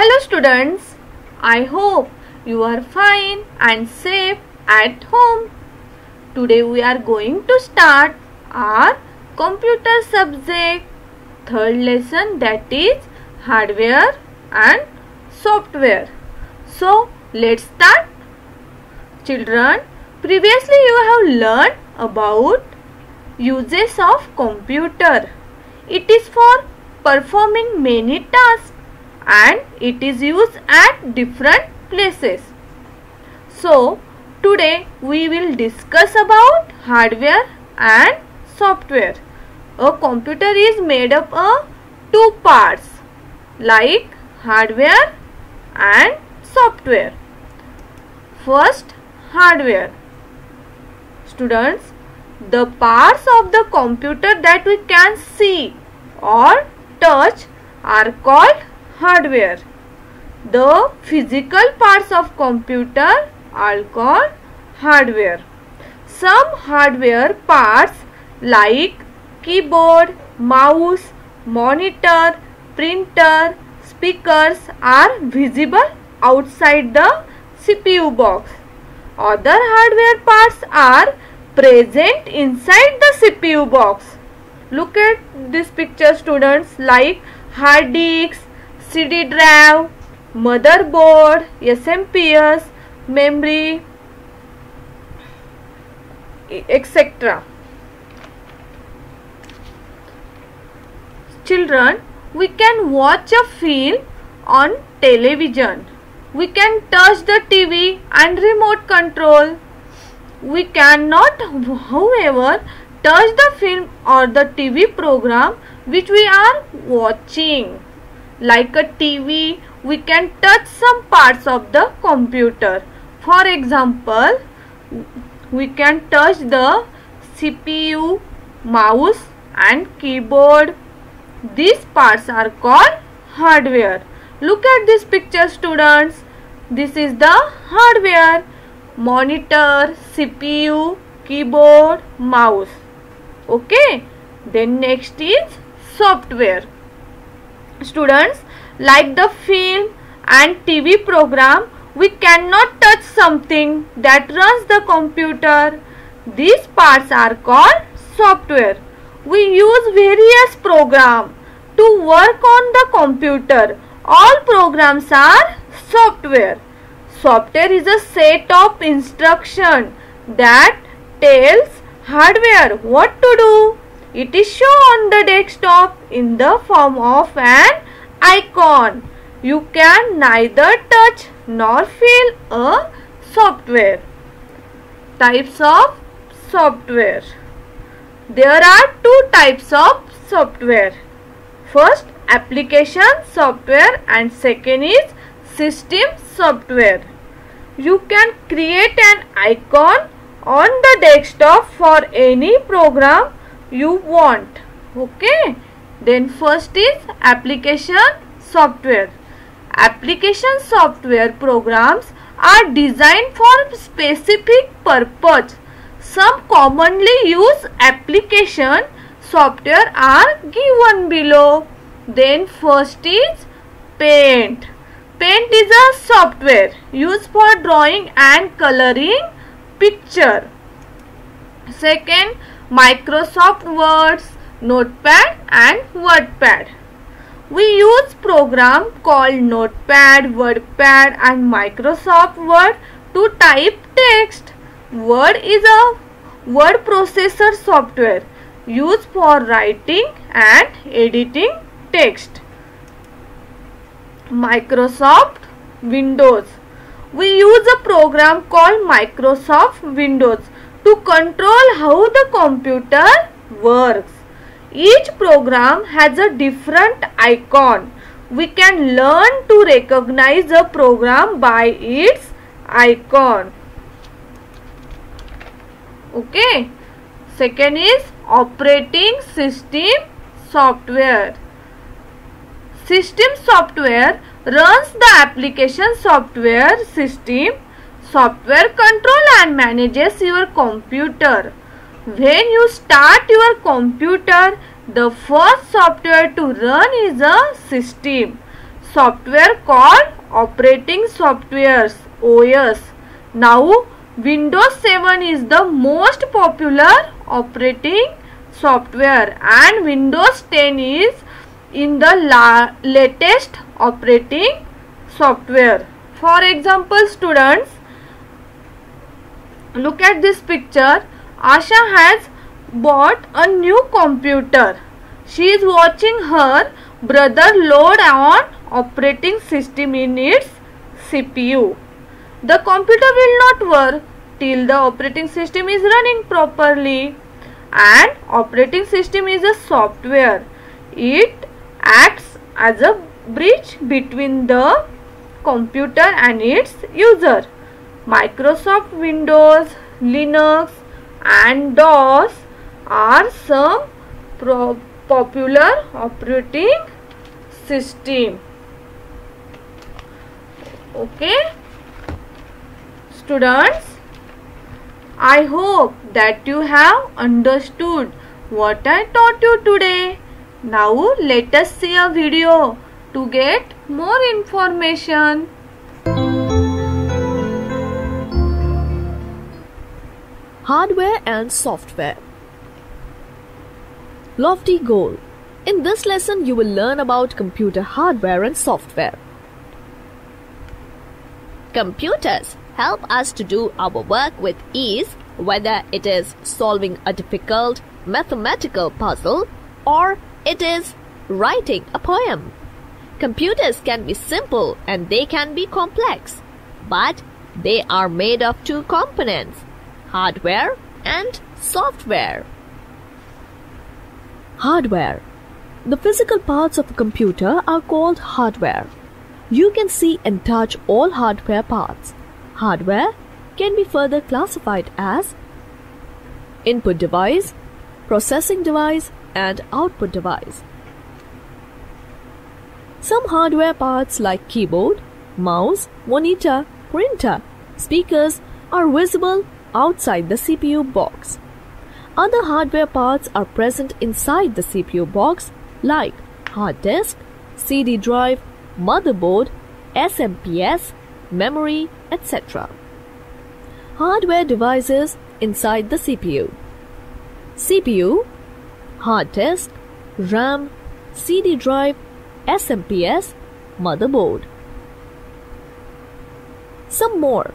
Hello students, I hope you are fine and safe at home. Today we are going to start our computer subject third lesson, that is hardware and software. So let's start. Children, previously you have learned about uses of computer. It is for performing many tasks and it is used at different places. So today we will discuss about hardware and software. A computer is made up of two parts like hardware and software. First, hardware. Students, the parts of the computer that we can see or touch are called hardware. The physical parts of computer are called hardware. Some hardware parts like keyboard, mouse, monitor, printer, speakers are visible outside the CPU box. Other hardware parts are present inside the CPU box. Look at this picture, students, like hard disk, CD drive, motherboard, SMPS, memory, etc. Children, we can watch a film on television. We can touch the TV and remote control. We cannot, however, touch the film or the TV program which we are watching. Like a TV, we can touch some parts of the computer. For example, we can touch the CPU, mouse and keyboard. These parts are called hardware. Look at this picture, students. This is the hardware. Monitor, CPU, keyboard, mouse. Okay. Then next is software. Students, like the film and TV program, we cannot touch something that runs the computer. These parts are called software. We use various programs to work on the computer. All programs are software. Software is a set of instructions that tells hardware what to do. It is shown on the desktop in the form of an icon. You can neither touch nor feel a software. Types of software. There are two types of software. First, application software and second is system software. You can create an icon on the desktop for any program you want. Okay. Then first is application software. Application software programs are designed for specific purpose. Some commonly used application software are given below. Then first is Paint. Paint is a software used for drawing and coloring picture. Second, Microsoft Word, Notepad and WordPad. We use program called Notepad, WordPad and Microsoft Word to type text. Word is a word processor software used for writing and editing text. Microsoft Windows. We use a program called Microsoft Windows to control how the computer works. Each program has a different icon. We can learn to recognize a program by its icon. Okay. Second is operating system software. System software runs the application software system. Software control and manages your computer. When you start your computer, the first software to run is a system. software called operating softwares, OS. Now Windows 7 is the most popular operating software and Windows 10 is in the latest operating software. For example, students, look at this picture. Asha has bought a new computer. She is watching her brother load on operating system in its CPU. The computer will not work till the operating system is running properly. And operating system is a software. It acts as a bridge between the computer and its user. Microsoft Windows, Linux and DOS are some popular operating system. Okay, students, I hope that you have understood what I taught you today. Now let us see a video to get more information. Hardware and software. Lofty goal. In this lesson, you will learn about computer hardware and software. Computers help us to do our work with ease, whether it is solving a difficult mathematical puzzle or it is writing a poem. Computers can be simple and they can be complex, but they are made of two components, hardware and software. Hardware. The physical parts of a computer are called hardware. You can see and touch all hardware parts. Hardware can be further classified as input device, processing device, and output device. Some hardware parts like keyboard, mouse, monitor, printer, speakers are visible outside the CPU box. Other hardware parts are present inside the CPU box like hard disk, CD drive, motherboard, SMPS, memory, etc. Hardware devices inside the CPU. CPU, hard disk, RAM, CD drive, SMPS, motherboard. Some more.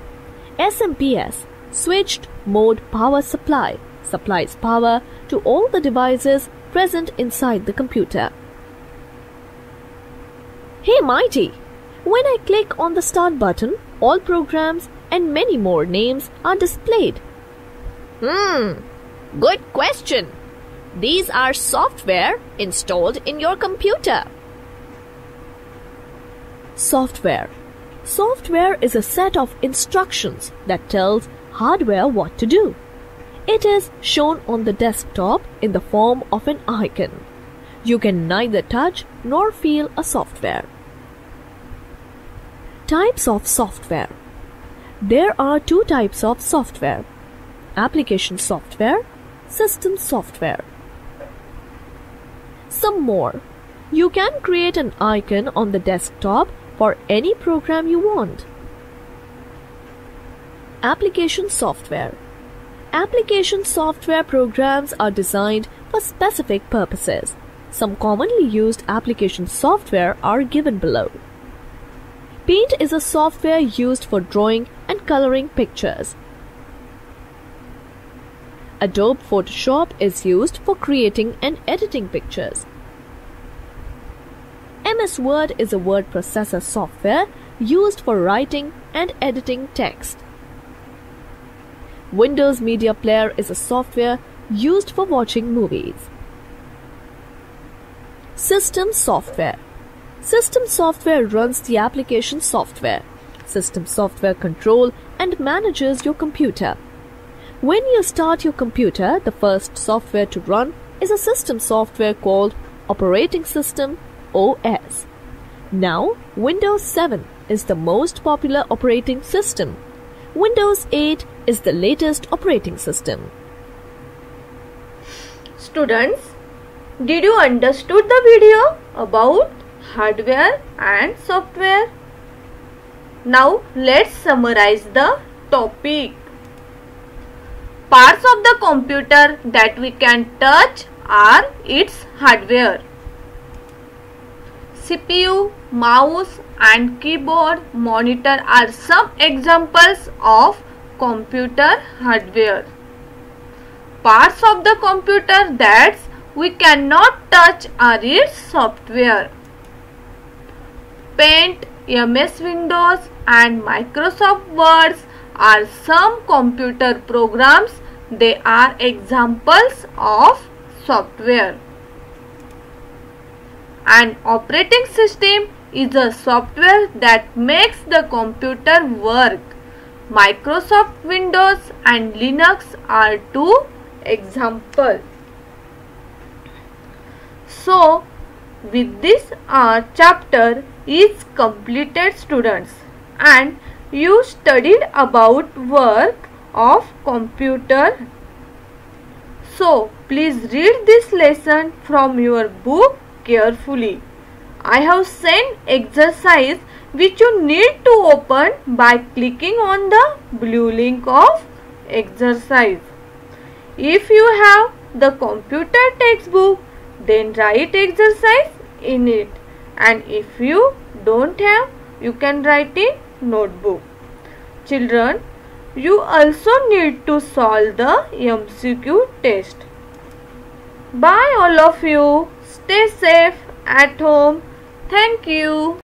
SMPS, switched mode power supply, supplies power to all the devices present inside the computer. Hey Mighty, when I click on the start button, all programs and many more names are displayed. Good question. These are software installed in your computer. Software. Software is a set of instructions that tells hardware what to do. It is shown on the desktop in the form of an icon. You can neither touch nor feel a software. Types of software. There are two types of software: application software, system software. Some more. You can create an icon on the desktop for any program you want. Application software. Application software programs are designed for specific purposes. Some commonly used application software are given below. Paint is a software used for drawing and coloring pictures. Adobe Photoshop is used for creating and editing pictures. MS Word is a word processor software used for writing and editing text. Windows Media Player is a software used for watching movies. System software. System software runs the application software. System software controls and manages your computer. When you start your computer, the first software to run is a system software called Operating System OS. Now, Windows 7 is the most popular operating system. Windows 8 is the latest operating system. Students, did you understood the video about hardware and software. Now let's summarize the topic. Parts of the computer that we can touch are its hardware. CPU, mouse and keyboard, monitor are some examples of computer hardware. Parts of the computer that we cannot touch are its software. Paint, MS Windows and Microsoft Word are some computer programs. They are examples of software. An operating system is a software that makes the computer work. Microsoft Windows and Linux are two examples. So, with this our chapter is completed, students, and you studied about work of computer. So, please read this lesson from your book carefully. I have sent exercise which you need to open by clicking on the blue link of exercise. If you have the computer textbook, then write exercise in it, and if you don't have, you can write in notebook. Children, you also need to solve the MCQ test. Bye all of you. Stay safe at home. Thank you.